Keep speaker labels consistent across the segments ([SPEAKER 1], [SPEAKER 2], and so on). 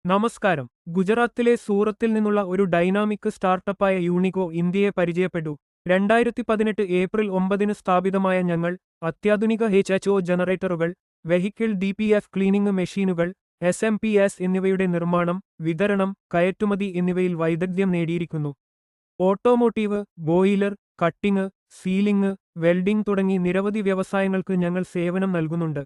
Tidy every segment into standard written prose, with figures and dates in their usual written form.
[SPEAKER 1] നമസ്കാരം. ഗുജറാത്തിലെ സൂറത്തിൽ നിന്നുള്ള ഒരു ഡൈനാമിക് സ്റ്റാർട്ടപ്പായ യൂണികോ ഇന്ത്യയെ പരിചയപ്പെട്ടു. 2018 ഏപ്രിൽ 9 സ്ഥാപിതമായ ഞങ്ങൾ അത്യാധുനിക HHO ജനറേറ്ററുകൾ, വെഹിക്കിൾ DPF ക്ലീനിംഗ് മെഷീനുകൾ, SMP-S എന്നിവയുടെ നിർമ്മാണം, വിതരണം, കയറ്റുമതി എന്നിവയിൽ വൈദഗ്ധ്യം നേടിയിരിക്കുന്നു. Automotive, boiler, cutting, sealing, welding തുടങ്ങി നിരവധി വ്യവസായങ്ങൾക്ക് ഞങ്ങൾ സേവനം നൽകുന്നുണ്ട്.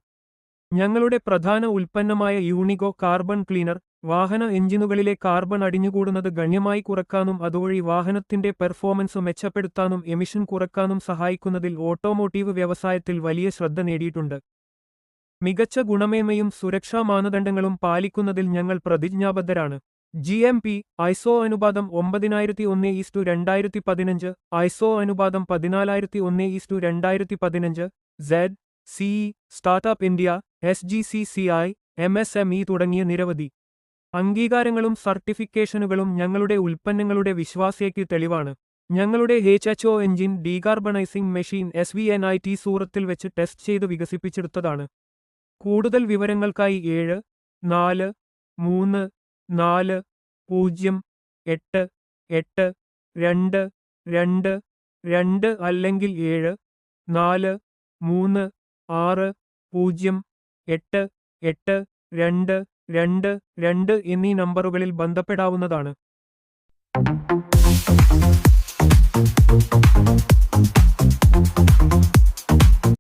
[SPEAKER 1] ഞങ്ങളുടെ പ്രധാന ഉൽപ്പന്നമായ യൂണികോ കാർബൺ ക്ലീനർ വാഹന എഞ്ചിനുകളിലെ കാർബൺ അടിഞ്ഞുകൂടുന്നത് ഗണ്യമായി കുറക്കാനും അതുവഴി വാഹനത്തിന്റെ പെർഫോമൻസ് മെച്ചപ്പെടുത്താനും എമിഷൻ കുറക്കാനും സഹായിക്കുന്നതിൽ ഓട്ടോമോട്ടീവ് വ്യവസായത്തിൽ വലിയ ശ്രദ്ധ നേടിയിട്ടുണ്ട്. മികച്ച ഗുണമേന്മയും സുരക്ഷാ മാനദണ്ഡങ്ങളും പാലിക്കുന്നതിൽ ഞങ്ങൾ പ്രതിജ്ഞാബദ്ധരാണ്. GMP ISO അനുപാതം 9001:2015, ISO അനുപാതം 14001:2015, ZCE, startup India, SGCCI, MSME തുടങ്ങിയ നിരവധി അംഗീകാരങ്ങളും സർട്ടിഫിക്കേഷനുകളും ഞങ്ങളുടെ ഉൽപ്പന്നങ്ങളുടെ വിശ്വാസ്യതയ്ക്ക് തെളിവാണ്. ഞങ്ങളുടെ HHO എഞ്ചിൻ ഡീകാർബണൈസിംഗ് മെഷീൻ SVNIT സൂറത്തിൽ വെച്ച് ടെസ്റ്റ് ചെയ്ത് വികസിപ്പിച്ചെടുത്തതാണ്. കൂടുതൽ വിവരങ്ങൾക്കായി 7434088222 അല്ലെങ്കിൽ 7436088222 എന്നീ നമ്പറുകളിൽ ബന്ധപ്പെടാവുന്നതാണ്.